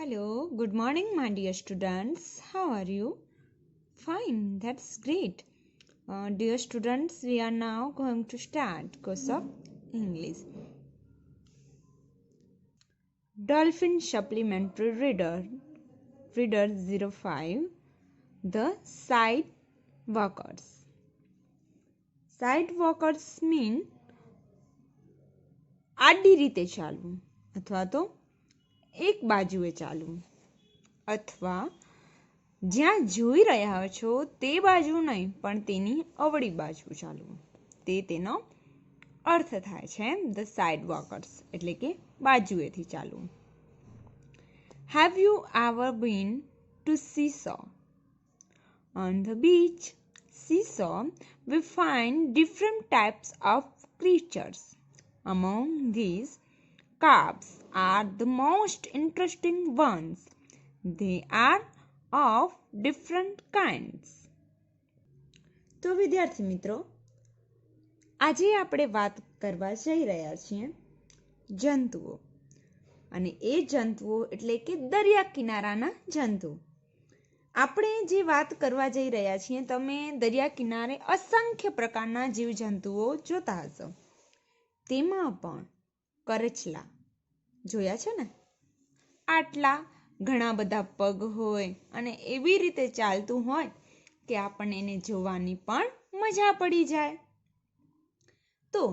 Hello, good morning, my dear students. How are you? Fine, that's great. Dear students, we are now going to start course of English. Dolphin Supplementary Reader 05, The Side Walkers. Side walkers mean આડી રીતે ચાલવું અથવા તો એક બાજુએ ચાલવું અથવા જ્યાં જોઈ રહ્યા છો તે બાજુ નહીં પણ તેની અવળી બાજુ ચાલવું તે તેનો અર્થ થાય છે ધ સાઇડ વોકર્સ એટલે કે બાજુએથી ચાલવું. Have you ever been to seesaw? On the beach, seesaw, we find different types of creatures. Among these, crabs are the most interesting ones. They are of different kinds. તો વિદ્યાર્થી મિત્રો, આજે આપણે વાત કરવા જઈ રહ્યા છીએ જંતુઓ અને એ જંતુઓ એટલે કે દરિયા કિનારાના જંતુ. આપણે જે વાત કરવા જઈ રહ્યા છીએ તમે દરિયા કિનારે અસંખ્ય પ્રકારના જીવજંતુઓ જોતા હશો. તેમાં પણ કરચલા જોયા છે ને? આટલા ઘણા બધા પગ હોય અને એવી રીતે ચાલતું હોય કે આપણને એને જોવાની પણ મજા પડી જાય. તો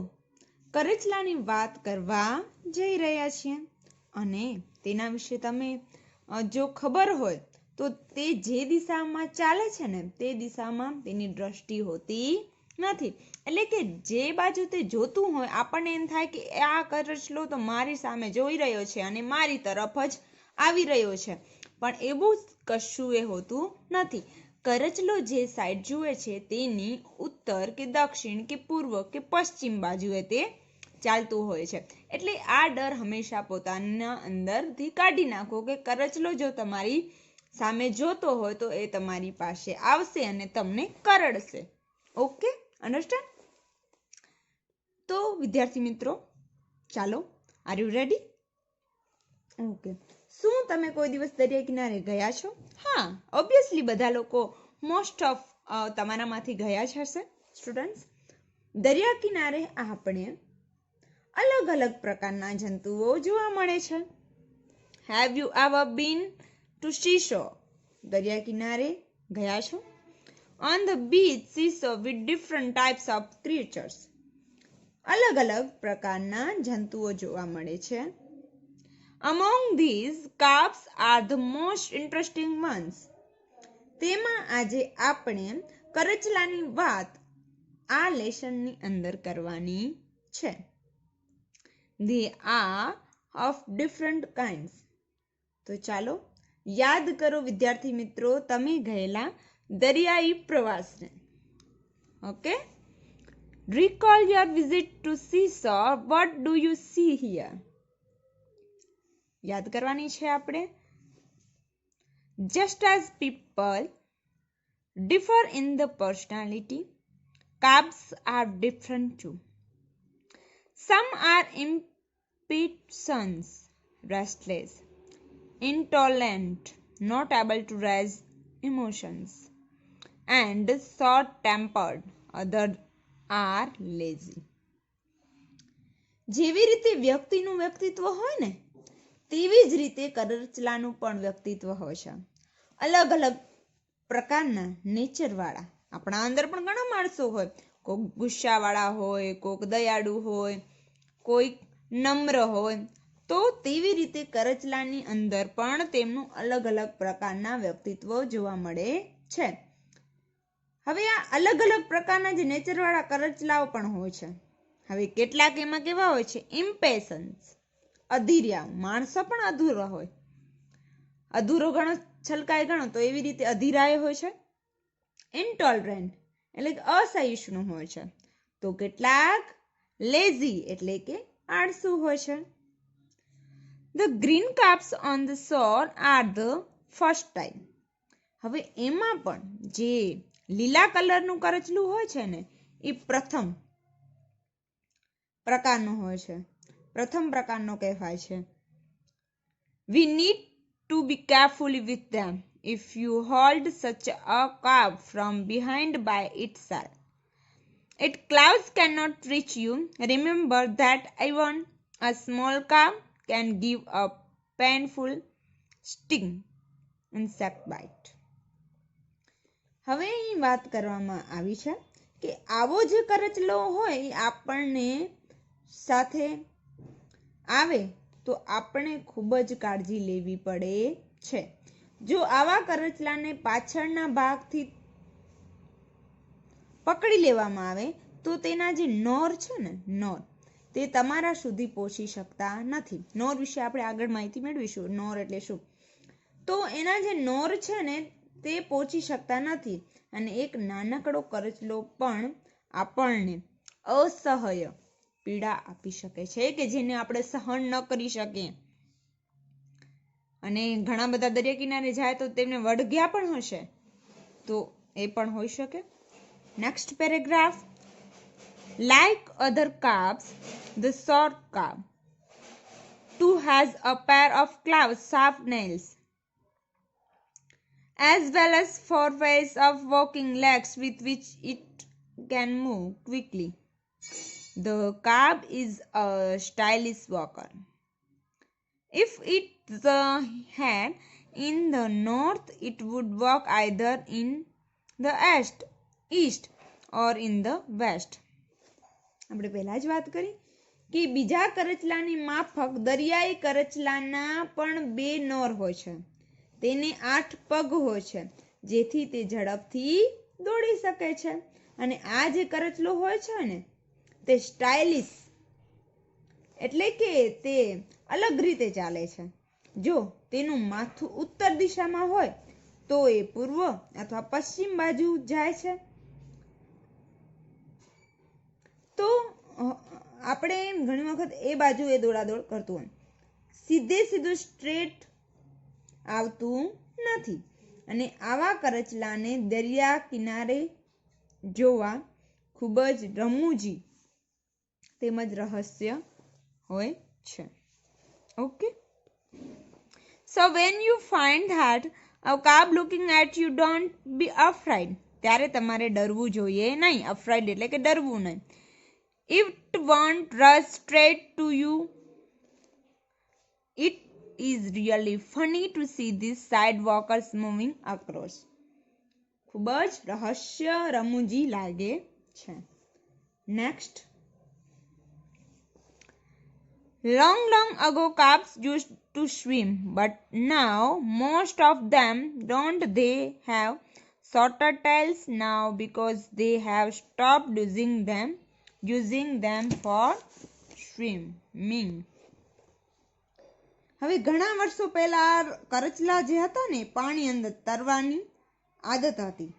કરચલાની વાત કરવા જઈ રહ્યા છીએ અને તેના વિશે તમે જો ખબર હોય તો તે જે દિશામાં ચાલે છે ને તે દિશામાં તેની દ્રષ્ટિ હોતી નથી. એટલે કે જે બાજુ તે જોતું હોય આપણને એમ થાય કે આ કરચલો તો મારી સામે જોઈ રહ્યો છે અને મારી તરફ જ આવી રહ્યો છે, પણ એવું કશું એ હોતું નથી. કરચલો જે સાઈડ જુએ છે તેની ઉત્તર કે દક્ષિણ કે પૂર્વ કે પશ્ચિમ બાજુએ તે ચાલતું હોય છે. એટલે આ ડર હંમેશા પોતાના અંદરથી કાઢી નાખો કે કરચલો જો તમારી સામે જોતો હોય તો એ તમારી પાસે આવશે અને તમને કરડશે. Okay, understand? તો વિદ્યાર્થી મિત્રો, ચાલો, આર યુ રેડી? ઓકે. શું તમે કોઈ દિવસ દરિયા કિનારે ગયા છો? હા, ઓબ્વિયસલી બધા લોકો મોસ્ટ ઓફ તમારામાંથી ગયા જ હશે સ્ટુડન્ટ્સ. દરિયા કિનારે આપણે અલગ અલગ પ્રકારના જંતુઓ જોવા મળે છે. Have you ever bin two seesaw? દરિયા કિનારે ગયા છો? On the beach, seesaw with different types of creatures. અલગ અલગ પ્રકારના જંતુઓ જોવા મળે છે. Among these, crabs are the most interesting ones. તેમાં આજે આપણે કરચલાની વાત આ લેસનની અંદર કરવાની છે. They are of different kinds. તો ચાલો યાદ કરો વિદ્યાર્થી મિત્રો તમે ગયેલા દરિયાઈ પ્રવાસને. Okay, recall your visit to seesaw. What do you see here? યાદ કરવાની છે આપણે. Just as people differ in the personality, crabs are different too. Some are impatient, restless, intolerant, not able to raise emotions, and short-tempered. Others are lazy. જેવી રીતે વ્યક્તિનું વ્યક્તિત્વ હોય ને તેવી જ રીતે કરચલાનું પણ વ્યક્તિત્વ હોય છે. અલગ અલગ પ્રકારના નેચરવાળા આપણા અંદર પણ ઘણા માણસો હોય. કોઈક ગુસ્સાવાળા હોય, કોઈક દયાળુ હોય, કોઈક નમ્ર હોય. તો તેવી રીતે કરચલાની અંદર પણ તેમનું અલગ અલગ પ્રકારના વ્યક્તિત્વ જોવા મળે છે. હવે આ અલગ અલગ પ્રકારના જે નેચરવાળા કરચલાઓ પણ હોય છે. હવે કેટલાક એમાં કેવા હોય છે? ઇમ્પેશન્સ, અધીર્યા. માણસો પણ અધૂરો હોય. અધૂરો ગણો છલકાય ગણો તો એવી રીતે અધીરાય હોય છે. ઇન્ટોલરન્ટ એટલે કે અસહિષ્ણુ હોય છે. તો કેટલાક લેઝી એટલે કે આળસુ હોય છે. The green crabs on the shore are the first type. હવે એમાં પણ જે લીલા કલરનું કરચલું હોય છે ને એ પ્રથમ પ્રકારનો હોય છે. પ્રથમ પ્રકારનો કહેવાય છે. We need to be careful with them. If you hold such a carp from behind by itself, its claws cannot reach you. Remember that even a small carp can give a painful sting, insect bite. હવે અહીં વાત કરવામાં આવી છે કે આવો જે કરચલો હોય એ આપણને સાથે આવે તો આપણે ખૂબ જ કાળજી લેવી પડે છે. જો આવા કરચલાને પાછળના ભાગથી પકડી લેવામાં આવે તો તેના જે નોર છે ને નોર તે તમારા સુધી પહોંચી શકતા નથી. નોર વિશે આપણે આગળ માહિતી મેળવીશું. નોર એટલે શું? તો એના જે નોર છે ને તે પહોંચી શકતા નથી અને એક નાનકડો કરચલો પણ આપણને અસહ્ય પીડા આપી શકે છે કે જેને આપણે સહન ન કરી શકીએ. અને ઘણા બધા દરિયા કિનારે જાય તો તેમને વળગ્યા પણ હશે, તો એ પણ હોઈ શકે. Next paragraph. Like other carps, the short carp too has a pair of claws, sharp nails, as well as 4 pairs of walking legs with which it can move quickly. The carp is a stylish walker. If it had in the north, it would walk either in the east or in the west. આપણે પહેલા જ વાત કરી કે બીજા કરચલાની માફક દરિયાઈ કરચલાના પણ 2 નોર હોય છે. તેને 8 પગ હોય છે જેથી તે ઝડપથી દોડી શકે છે. અને આ જે કરચલો હોય છે ને તે સ્ટાઇલિશ એટલે કે તે અલગ રીતે ચાલે છે. જો તેનું માથું ઉત્તર દિશામાં હોય તો એ પૂર્વ અથવા પશ્ચિમ બાજુ જાય છે. તો આપણે ઘણી વખત એ બાજુ એ દોડાદોડ કરતું હોય, સીધું સ્ટ્રેટ આવતું નથી. અને આવા કરચલાને દરિયા કિનારે જોવા ખૂબ જ રમૂજી તેમજ રહસ્ય હોય છે. Okay, so when you find that a carp looking at you, don't be afraid. ત્યારે તમારે ડરવું જોઈએ નહીં. અફ્રાઇડ એટલે કે ડરવું નહીં. It won't rush straight to you. It is really funny to see these sidewalkers moving across. ખૂબ જ રહસ્ય રમૂજી લાગે છે. Next. Long ago carps used to swim, but now most of them don't. They have shorter tails now because they have stopped using them for swimming. હવે ઘણા વર્ષો પહેલા કરચલા જે હતા ને પાણી અંદર તરવાની આદત હતી,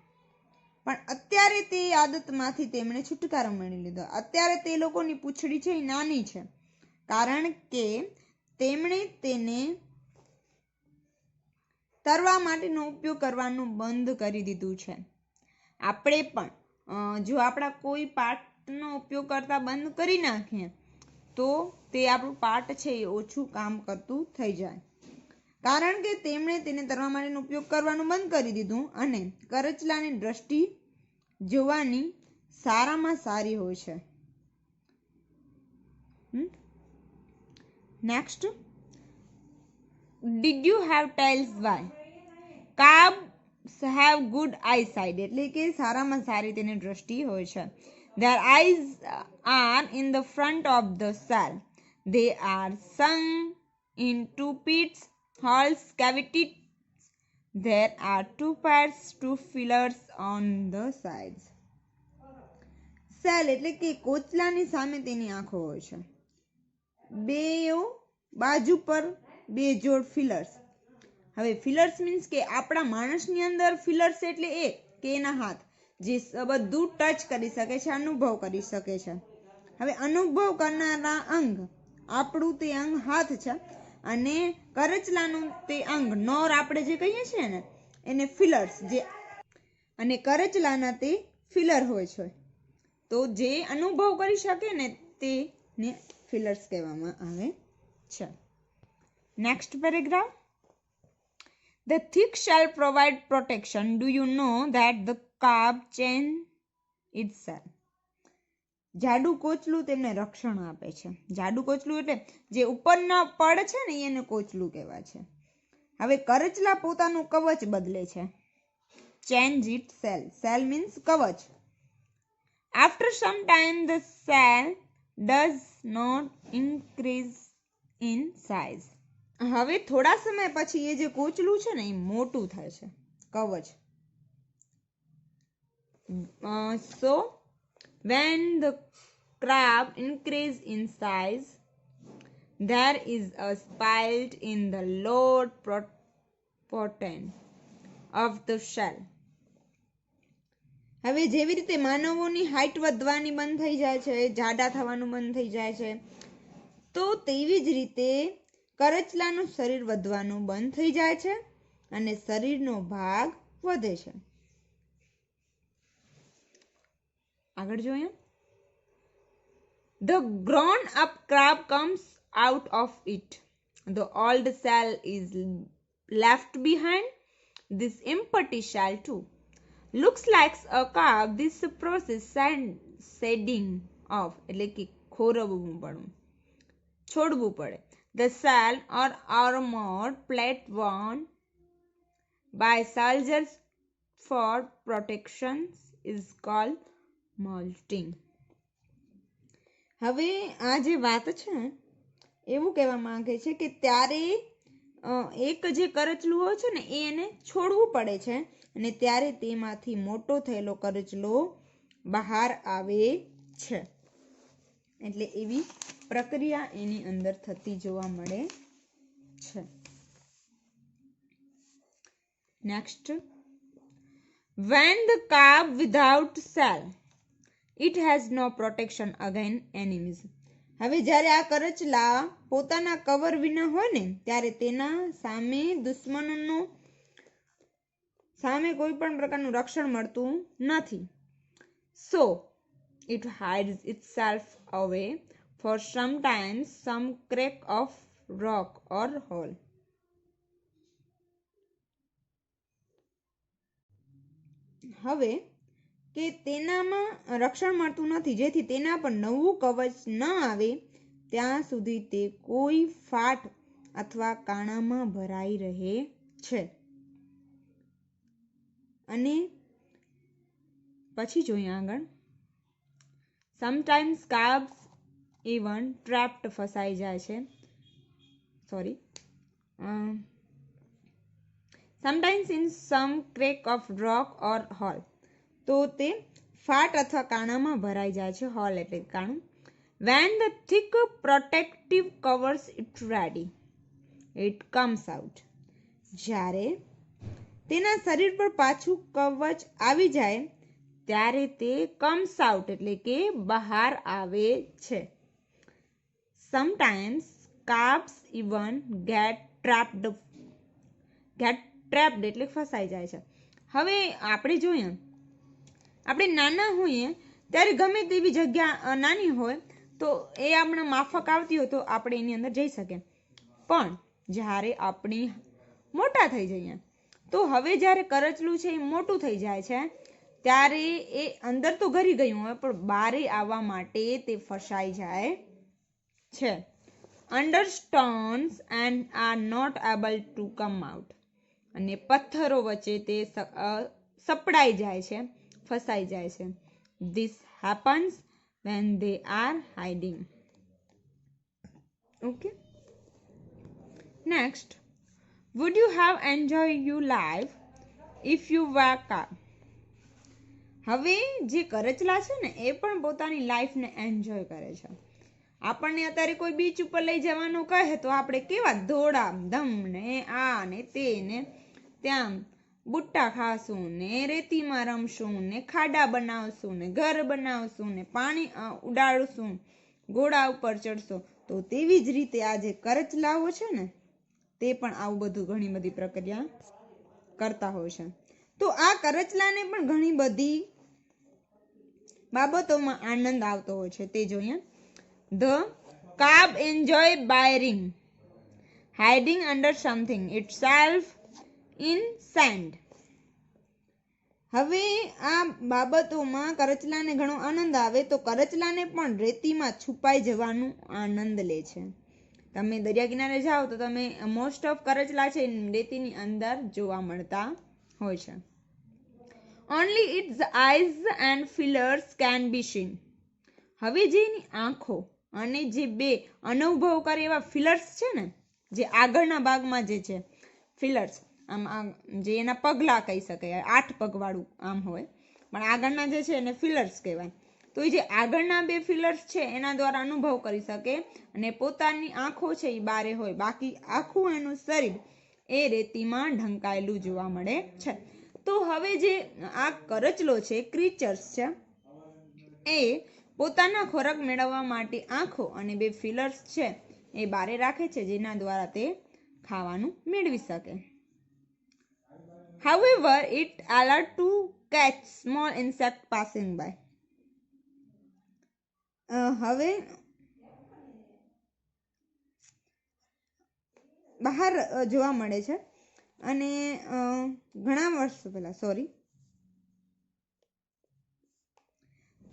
પણ અત્યારે તે આદતમાંથી તેમણે છુટકારો મેળવી લીધો. અત્યારે તે લોકોની પૂંછડી છે એ નાની છે કારણ કે તેમણે તેને તરવા માટેનો ઉપયોગ કરવાનું બંધ કરી દીધું છે. આપણે પણ જો આપણા કોઈ પાર્ટનો ઉપયોગ કરતા બંધ કરી નાખીએ તો તે આપણું પાર્ટ છે એ ઓછું કામ કરતું થઈ જાય, કારણ કે તેમણે તેને તરવા માટેનો ઉપયોગ કરવાનું બંધ કરી દીધું. અને કરચલાની દ્રષ્ટિ જોવાની સારામાં સારી હોય છે. Next. Did you have tails? Why? Carps have good eyesight એટલે કે સારામાં સારી તેની દ્રષ્ટિ હોય છે. Their eyes are in the front of the shell. They are sunk in 2 pits, holes, cavities. There are 2 pairs, 2 fillers on the sides. Shell એટલે કે કોચલાની સામે તેની આંખો હોય છે. બેઓ બાજુ પર 2 જોડ ફિલર્સ. હવે ફિલર્સ મીન્સ કે આપણા માણસની અંદર ફિલર્સ એટલે એ કે એના હાથ જે બધું ટચ કરી શકે છે, અનુભવ કરી શકે છે. હવે અનુભવ કરનારા અંગ આપણું તે અંગ હાથ છે અને કરચલાનું તે અંગ નોર આપણે જે કહીએ છીએ ને એને ફિલર્સ, જે અને કરચલાના તે ફિલર હોય છે. તો જે અનુભવ કરી શકે ને તેને ફિલર્સ કહેવામાં આવે છે. Next paragraph. The thick shell provide protection. Do you know that the carp change its shell? જાડું કોચલું તેમને રક્ષણ આપે છે. જાડું કોચલું એટલે જે ઉપરના પડ છે ને એને કોચલું કહેવાય છે. હવે કરચલા પોતાનું કવચ બદલે છે. Change its shell. Shell means કવચ. After some time the shell does not increase in size. હવે થોડા સમય પછી એ જે કોચલું છે ને એ મોટું થાય છે, કવચ. So when the crab increase in size, there is a spalt in the lower portion of the shell. હવે જેવી રીતે માનવોની હાઈટ વધવાની બંધ થઈ જાય છે, જાડા થવાનું બંધ થઈ જાય છે, તો તેવી જ રીતે કરચલાનું શરીર વધવાનું બંધ થઈ જાય છે અને શરીરનો ભાગ વધે છે. આગળ જોઈએ. The grown up crab comes out of it. The old shell is left behind. This empty shell too looks like a carb. This process shedding off એટલે કે ખોરવવું પડવું, છોડવું પડે. The shell or armor plate worn by soldiers for protection is called molting. હવે આ જે વાત છે એવું કહેવા માંગે છે કે ત્યારે એક જે કરચલું હોય છે ને એને છોડવું પડે છે અને ત્યારે તેમાંથી મોટો થયેલો કરચલો બહાર આવે છે. એટલે એવી પ્રક્રિયા એની અંદર થતી જોવા મળે છે. Next. When the carp without shell, it has no protection against enemies. હવે જ્યારે આ કરચલા પોતાના કવર વિના હોય ને ત્યારે તેના સામે દુશ્મનોનો સામે કોઈ પણ પ્રકારનું રક્ષણ મળતું નથી. So it hides itself away for sometimes some crack of rock or hole. હવે કે તેનામાં રક્ષણ મળતું નથી જેથી તેના પર નવું કવચ ન આવે ત્યાં સુધી તે કોઈ ફાટ અથવા કાણામાં ભરાઈ રહે છે. અને પછી જોઈએ આગળ. Sometimes carps even trapped ફસાઈ જાય છે. Sometimes in some crack of rock or hole. તો તે ફાટ અથવા કાણામાં ભરાઈ જાય છે. હોલ એટલે કાણું. When the thick protective covers it ready, it comes out. જ્યારે તેના શરીર પર પાછું કવચ આવી જાય ત્યારે તે comes out એટલે કે બહાર આવે છે. Sometimes carps even get trapped એટલે ફસાઈ જાય છે. હવે આપણે જોઈએ આપણે નાના હોઈએ ત્યારે ગમે તેવી જગ્યા નાની હોય તો એ આપણા માફક આવતી હોય તો આપણે એની અંદર જઈ શકીએ. પણ જ્યારે આપણે મોટા થઈ જઈએ તો હવે જ્યારે કરચલું છે એ મોટું થઈ જાય છે ત્યારે એ અંદર તો ઘરી ગયું હોય પણ બહાર આવવા માટે તે ફસાઈ જાય છે. Under stones and are not able to come out. અને પથ્થરો વચ્ચે તે સપડાઈ જાય છે, ફસાઈ જાય છે. This happens when they are hiding. Okay. Next. Would you have enjoyed your life if you were carp? હવે જે કરચલા છે ને એ પણ પોતાની લાઈફને એન્જોય કરે છે. આપણને અત્યારે કોઈ બીચ ઉપર લઈ જવાનું કહે તો આપણે કેવા દોડામ ધમ ને આ ને તે ને ત્યાં બુટ્ટા ખાશું ને રેતીમાં રમશું ને ખાડા બનાવશું ને ઘર બનાવશું ને પાણી ઉડાડશું, ઘોડા ઉપર ચડશું. તો તેવી જ રીતે આ જે કરચલાઓ છે ને તે પણ આવું બધું ઘણી બધી પ્રક્રિયા કરતા હોય છે. તો આ કરચલાને પણ ઘણી બધી બાબતોમાં આનંદ આવતો હોય છે તે જોઈએ. The carp enjoy burying, hiding under something itself in send. હવે આ બાબતોમાં કરચલાને ઘણો આનંદ આવે તો કરચલાને પણ રેતીમાં છુપાઈ જવાનું આનંદ લે છે. તમે દરિયા કિનારે જાઓ તો તમે મોસ્ટ ઓફ કરચલા છે રેતીની અંદર જોવા મળતા હોય છે. Only its eyes and fillers can be seen. હવે જેની આંખો અને જે બે અનુભવ કરે એવા ફિલર્સ છે ને, જે આગળના ભાગમાં જે છે ફિલર્સ, આમ જે એના પગલા કહી શકાય, 8 પગવાળું આમ હોય, પણ આગળના જે છે એને ફિલર્સ કહેવાય. તો એ જે આગળના 2 ફિલર્સ છે એના દ્વારા અનુભવ કરી શકે અને પોતાની આંખો છે એ બારે હોય, બાકી આખું એનું શરીર એ રેતીમાં ઢંકાયેલું જોવા મળે છે. તો હવે જે આ કરચલો છે, ક્રીચર્સ છે, એ પોતાના ખોરાક મેળવવા માટે આંખો અને 2 ફિલર્સ છે એ બારે રાખે છે, જેના દ્વારા તે ખાવાનું મેળવી શકે. However, it allowed to catch small insect passing by. હવે બહાર જોવા મળે છે અને ઘણા વર્ષો પહેલા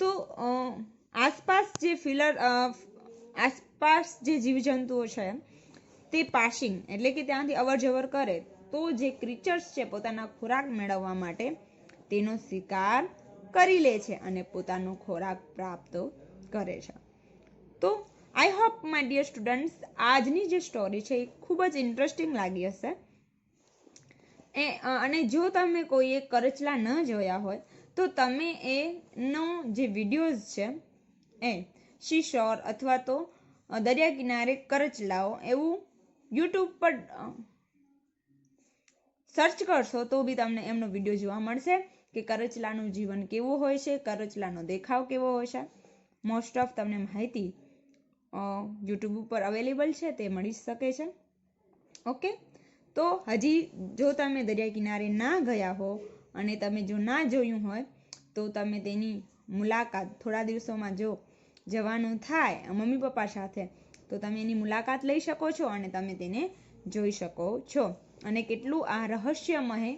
તો આસપાસ જે જીવજંતુઓ છે તે પાસિંગ એટલે કે ત્યાંથી અવર જવર કરે તો જે ક્રીચર્સ છે પોતાના ખોરાક મેળવવા માટે તેનો શિકાર કરી લે છે અને પોતાનો ખોરાક પ્રાપ્ત કરે છે. તો I hope my dear students આજની જે સ્ટોરી છે એ ખૂબ જ ઇન્ટરેસ્ટિંગ લાગી હશે. અને જો તમે કોઈએ કરચલા ન જોયા હોય તો તમે એનો જે વિડીયોઝ છે એ સીશોર અથવા તો દરિયા કિનારે કરચલાઓ એવું યુટ્યુબ પર સર્ચ કરશો તો બી તમને એમનો વિડીયો જોવા મળશે કે કરચલાનું જીવન કેવું હોય છે, કરચલાનો દેખાવ કેવો હોય છે. મોસ્ટ ઓફ તમને માહિતી યુટ્યુબ ઉપર અવેલેબલ છે, તે મળી શકે છે. ઓકે, તો હજી જો તમે દરિયા કિનારે ના ગયા હો અને તમે જો ના જોયું હોય તો તમે તેની મુલાકાત થોડા દિવસોમાં જો જવાનું થાય મમ્મી પપ્પા સાથે તો તમે એની મુલાકાત લઈ શકો છો અને તમે તેને જોઈ શકો છો. અને કેટલું આ રહસ્યમય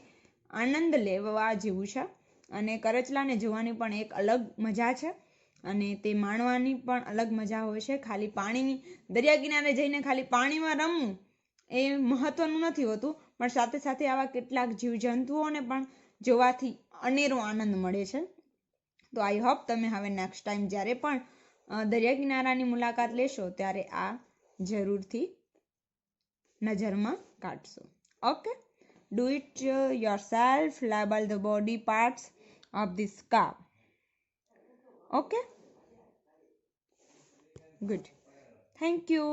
આનંદ લેવા જેવું છે અને કરચલાને જોવાની પણ એક અલગ મજા છે અને તે માણવાની પણ અલગ મજા હોય છે. ખાલી પાણીની દરિયા કિનારે જઈને ખાલી પાણીમાં રમવું એ મહત્વનું નથી હોતું, પણ સાથે સાથે આવા કેટલાક જીવજંતુઓને પણ જોવાથી અનેરો આનંદ મળે છે. તો આઈ હોપ તમે હવે નેક્સ્ટ ટાઈમ જ્યારે પણ દરિયા કિનારાની મુલાકાત લેશો ત્યારે આ જરૂરથી નજરમાં કાઢશો. Okay, do it yourself, label the body parts of this cow. Okay, good, thank you.